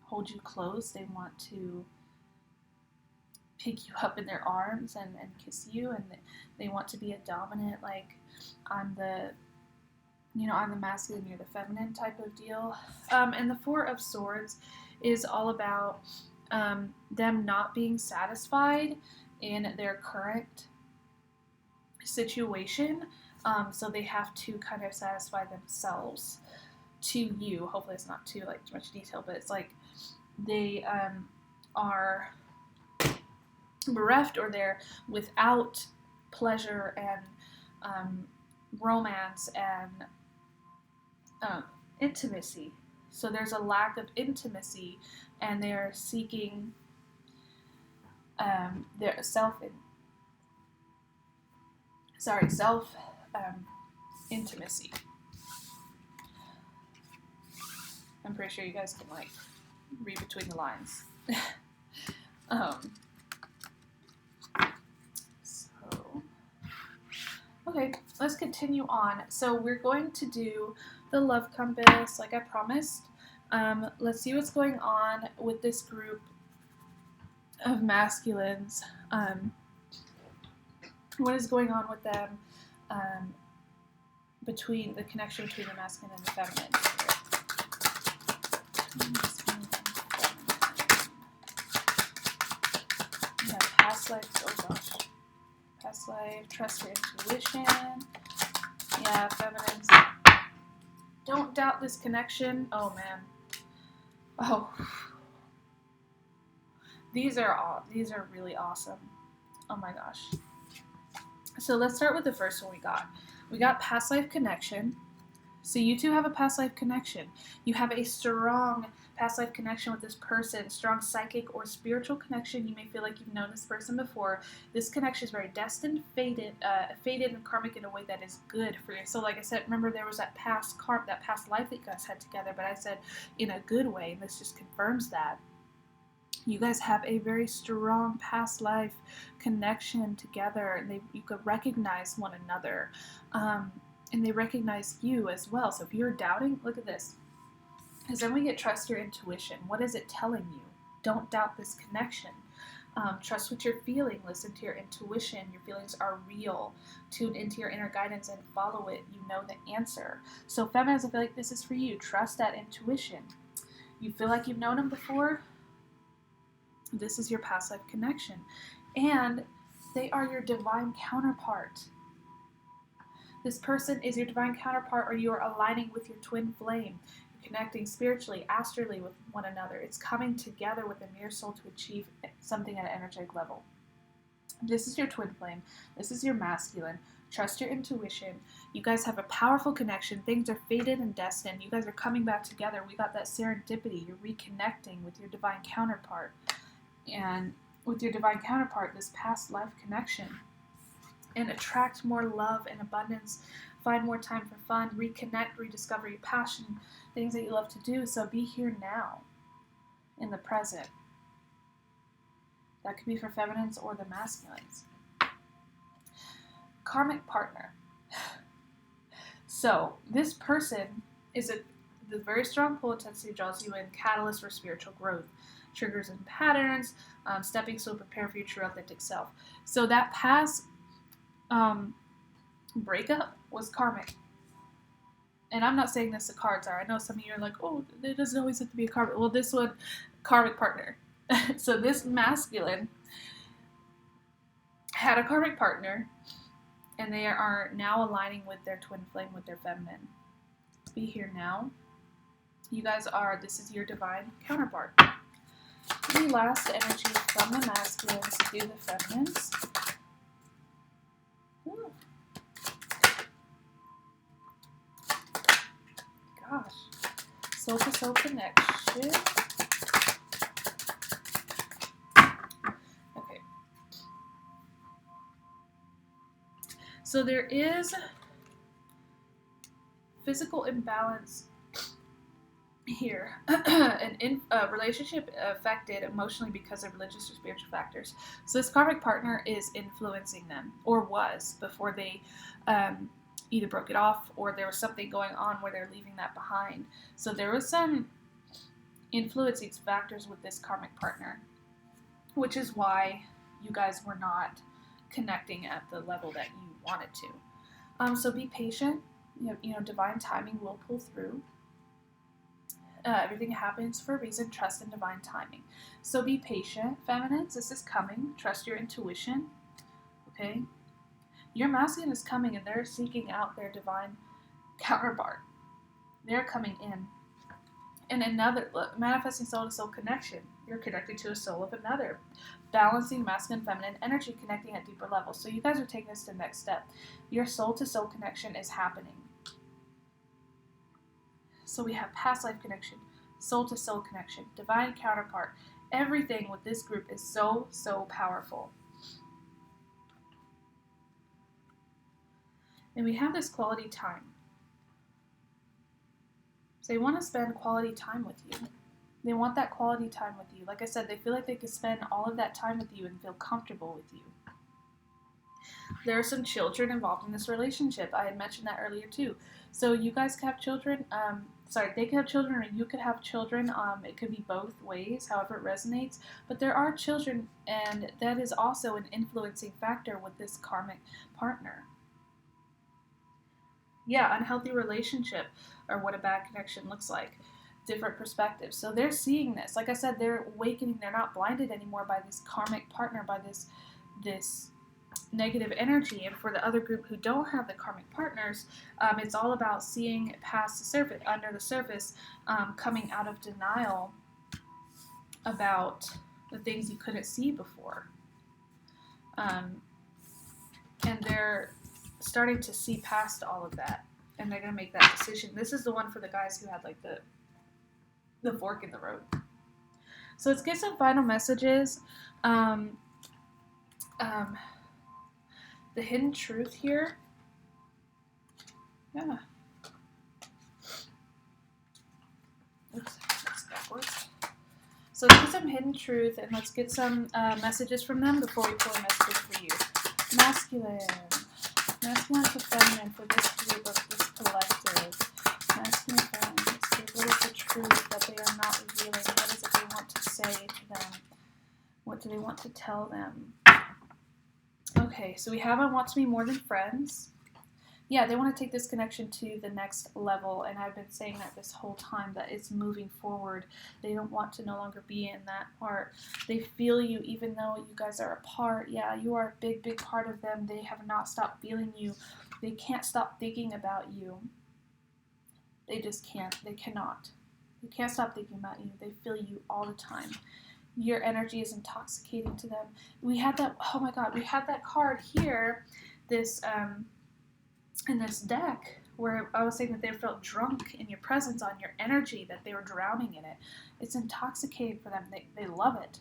hold you close, they want to pick you up in their arms and kiss you, and they want to be a dominant, like I'm the masculine, you're the feminine type of deal. And the 4 of Swords is all about them not being satisfied in their current situation, so they have to kind of satisfy themselves to you. Hopefully it's not too much detail, but it's like they are bereft, or they're without pleasure and romance and intimacy. So there's a lack of intimacy, and they're seeking their intimacy. I'm pretty sure you guys can like read between the lines. Okay, let's continue on. So we're going to do the love compass like I promised. Let's see what's going on with this group of masculines. What is going on with them between the connection between the masculine and the feminine. Yeah, past life, oh gosh. Past life, trust your intuition. Yeah, feminines. Don't doubt this connection. Oh man. Oh. These are really awesome. Oh my gosh. So let's start with the first one we got. We got past life connection. So you two have a past life connection. You have a strong past life connection with this person, strong psychic or spiritual connection. You may feel like you've known this person before. This connection is very destined, fated and karmic in a way that is good for you. So like I said, remember there was that past life that you guys had together, but I said in a good way, and this just confirms that. You guys have a very strong past life connection together, and you could recognize one another, and they recognize you as well. So if you're doubting, look at this. Because then we get trust your intuition. What is it telling you? Don't doubt this connection. Trust what you're feeling. Listen to your intuition. Your feelings are real. Tune into your inner guidance and follow it. You know the answer. So feminines, I feel like this is for you. Trust that intuition. You feel like you've known them before? This is your past life connection. And they are your divine counterpart. This person is your divine counterpart, or you are aligning with your twin flame. You're connecting spiritually, astrally with one another. It's coming together with a mirror soul to achieve something at an energetic level. This is your twin flame. This is your masculine. Trust your intuition. You guys have a powerful connection. Things are fated and destined. You guys are coming back together. We got that serendipity. You're reconnecting with your divine counterpart. And with your divine counterpart, this past life connection, and attract more love and abundance, find more time for fun, reconnect, rediscover your passion, things that you love to do. So be here now, in the present. That could be for feminines or the masculines. Karmic partner. So this person is the very strong pull intensity draws you in, catalyst for spiritual growth. Triggers and patterns, stepping stone, prepare for your true authentic self. So that past breakup was karmic. And I'm not saying this the cards are. I know some of you are like, oh, it doesn't always have to be a karmic. Well, this one, karmic partner. So this masculine had a karmic partner, and they are now aligning with their twin flame, with their feminine. Be here now. You guys this is your divine counterpart. The last energy from the masculines to the feminines. Ooh. Gosh. Soul to soul connection. Okay. So there is physical imbalance here. A relationship affected emotionally because of religious or spiritual factors. So this karmic partner is influencing them, or was, before they either broke it off or there was something going on where they're leaving that behind. So there was some influencing factors with this karmic partner, which is why you guys were not connecting at the level that you wanted to. So be patient. You know, divine timing will pull through. Everything happens for a reason. Trust in divine timing. So be patient, feminines. This is coming. Trust your intuition. Okay? Your masculine is coming, and they're seeking out their divine counterpart. They're coming in. And another, manifesting soul-to-soul connection. You're connected to a soul of another. Balancing masculine, feminine energy, connecting at deeper levels. So you guys are taking this to the next step. Your soul-to-soul connection is happening. So we have past life connection, soul to soul connection, divine counterpart. Everything with this group is so, so powerful. And we have this quality time. So they want to spend quality time with you. They want that quality time with you. Like I said, they feel like they could spend all of that time with you and feel comfortable with you. There are some children involved in this relationship. I had mentioned that earlier too. So you guys could have children. They could have children, or you could have children. It could be both ways, however it resonates. But there are children, and that is also an influencing factor with this karmic partner. Yeah, unhealthy relationship, or what a bad connection looks like. Different perspectives. So they're seeing this. Like I said, they're awakening. They're not blinded anymore by this karmic partner, by this negative energy. And for the other group who don't have the karmic partners, it's all about seeing past the surface, under the surface, coming out of denial about the things you couldn't see before. And they're starting to see past all of that, and they're going to make that decision. This is the one for the guys who had like the fork in the road. So let's get some final messages. The hidden truth here. Yeah. Oops, that's backwards. So let's get some hidden truth, and let's get some messages from them before we pull a message for you. Masculine to feminine for this group of this collective. Masculine to feminine. This group. What is the truth that they are not revealing? What is it they want to say to them? What do they want to tell them? Okay, so we have I want to be more than friends. Yeah, they want to take this connection to the next level, and I've been saying that this whole time, that it's moving forward. They don't want to no longer be in that part. They feel you even though you guys are apart. Yeah, you are a big, big part of them. They have not stopped feeling you. They can't stop thinking about you. They just can't. They cannot. They can't stop thinking about you. They feel you all the time. Your energy is intoxicating to them. We had that, oh my God, we had that card here, in this deck, where I was saying that they felt drunk in your presence, on your energy, that they were drowning in it. It's intoxicating for them. They love it.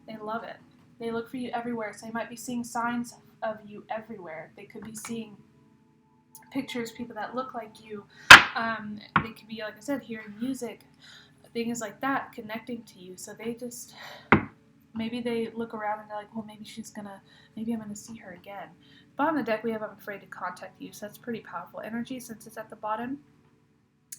They love it. They look for you everywhere. So they might be seeing signs of you everywhere. They could be seeing pictures, people that look like you. They could be, like I said, hearing music, things like that, connecting to you. So they just, maybe they look around and they're like, well, maybe I'm gonna see her again. Bottom of the deck, we have I'm afraid to contact you. So that's pretty powerful energy since it's at the bottom,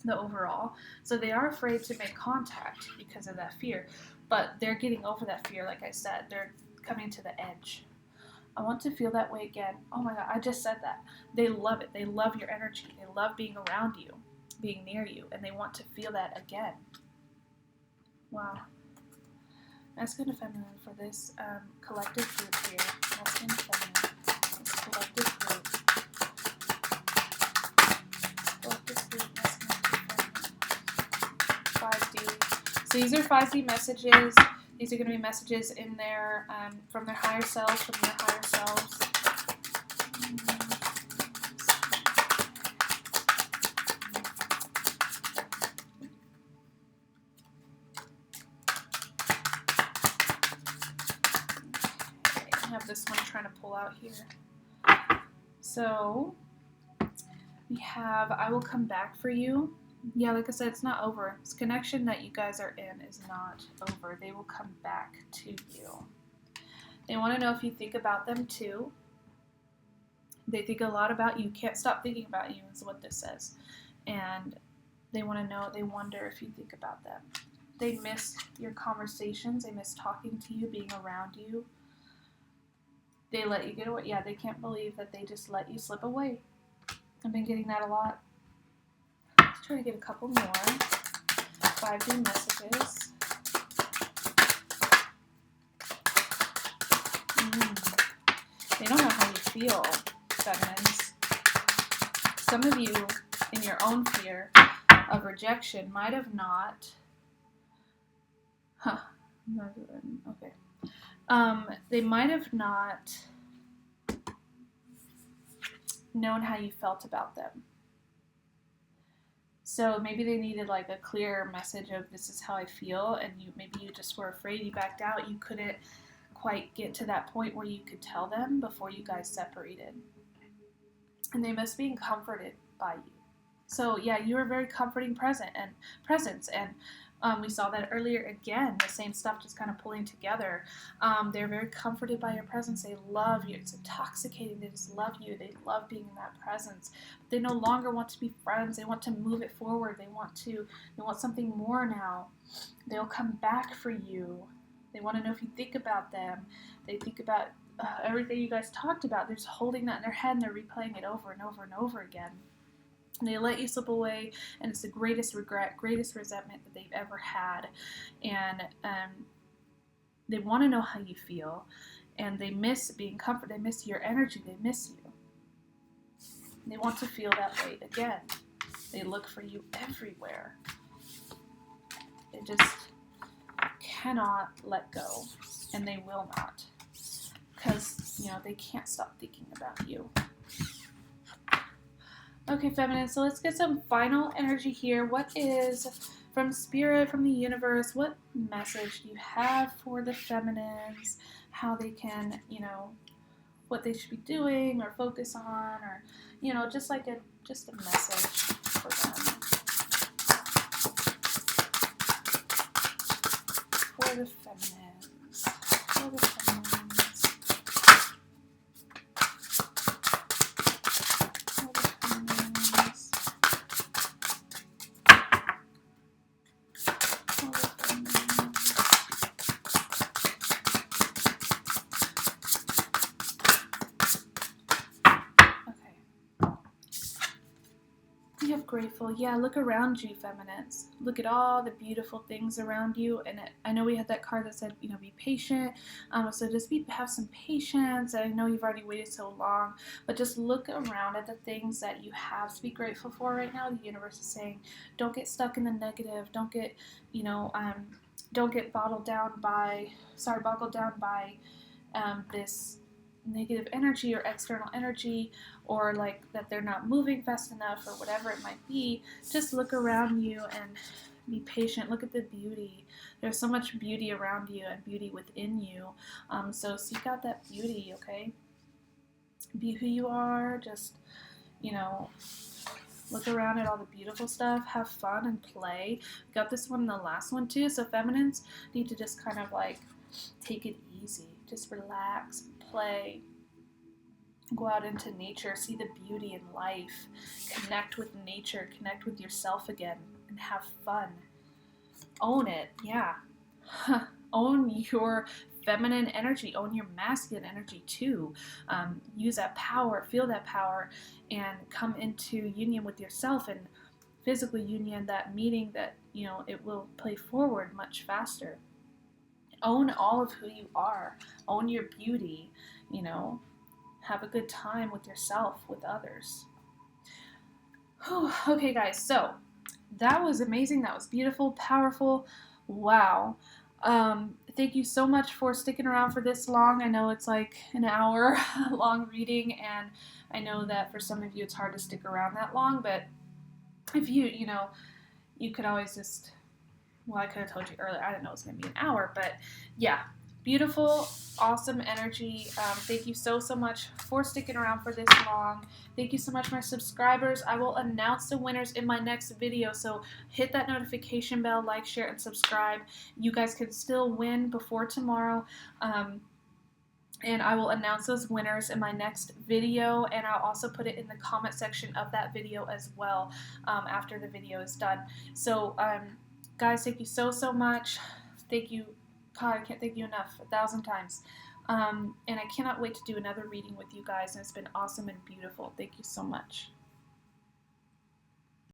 the overall. So they are afraid to make contact because of that fear, but they're getting over that fear. Like I said, they're coming to the edge. I want to feel that way again. Oh my God, I just said that. They love it. They love your energy. They love being around you, being near you, and they want to feel that again. Wow. Masculine and feminine for this collective group here. Masculine and feminine. This collective group. Collective group, masculine and feminine. 5D. So these are 5D messages. These are going to be messages in their, from their higher selves, from their higher selves. This one I'm trying to pull out here. So we have I will come back for you. Yeah, like I said, it's not over. This connection that you guys are in is not over. They will come back to you. They want to know if you think about them too. They think a lot about you. Can't stop thinking about you is what this says. And they want to know, they wonder if you think about them. They miss your conversations. They miss talking to you, being around you. They let you get away. Yeah, they can't believe that they just let you slip away. I've been getting that a lot. Let's try to get a couple more 5D messages. They don't know how you feel, feminines. Some of you, in your own fear of rejection, might have not... Okay. They might have not known how you felt about them. So maybe they needed like a clear message of this is how I feel, and maybe you just were afraid, you backed out, you couldn't quite get to that point where you could tell them before you guys separated. And they must be comforted by you. So yeah, you were a very comforting presence, and we saw that earlier again, the same stuff just kind of pulling together. They're very comforted by your presence. They love you. It's intoxicating. They just love you. They love being in that presence. But they no longer want to be friends. They want to move it forward. They want something more now. They'll come back for you. They want to know if you think about them. They think about everything you guys talked about. They're just holding that in their head and they're replaying it over and over and over again. And they let you slip away, and it's the greatest regret, greatest resentment that they've ever had. And they want to know how you feel, and they miss being comforted. They miss your energy. They miss you. They want to feel that way again. They look for you everywhere. They just cannot let go, and they will not, because, you know, they can't stop thinking about you. Okay, feminine, so let's get some final energy here. What is, from spirit, from the universe, what message do you have for the feminines? How they can, you know, what they should be doing or focus on, or, you know, just a message for them. For the feminines. For the feminines. Grateful. Yeah, look around you, feminines. Look at all the beautiful things around you. And I know we had that card that said, you know, be patient. So just have some patience. I know you've already waited so long, but just look around at the things that you have to be grateful for right now. The universe is saying, don't get stuck in the negative. Don't get, you know, don't get boggled down by this negative energy or external energy, or like that they're not moving fast enough or whatever it might be. Just look around you and be patient. Look at the beauty. There's so much beauty around you and beauty within you. So seek out that beauty, okay? Be who you are. Just, you know, look around at all the beautiful stuff. Have fun and play. We got this one in the last one too. So feminines need to just kind of like take it easy. Just relax, play, go out into nature, see the beauty in life, connect with nature, connect with yourself again, and have fun. Own it, yeah. Own your feminine energy, own your masculine energy too. Use that power, feel that power, and come into union with yourself, and physically union, that meeting that, you know, it will play forward much faster. Own all of who you are. Own your beauty, you know. Have a good time with yourself, with others. Whew. Okay, guys, so that was amazing. That was beautiful, powerful. Wow. Thank you so much for sticking around for this long. I know it's like an hour long reading, and I know that for some of you it's hard to stick around that long, but if you know, you could always just, well, I could have told you earlier, I didn't know it was going to be an hour, but yeah, beautiful, awesome energy. Thank you so much for sticking around for this long. Thank you so much, my subscribers. I will announce the winners in my next video, so hit that notification bell, like, share, and subscribe. You guys can still win before tomorrow. And I will announce those winners in my next video, and I'll also put it in the comment section of that video as well after the video is done. So, guys, thank you so much. Thank you. God, I can't thank you enough, 1,000 times. And I cannot wait to do another reading with you guys, and it's been awesome and beautiful. Thank you so much.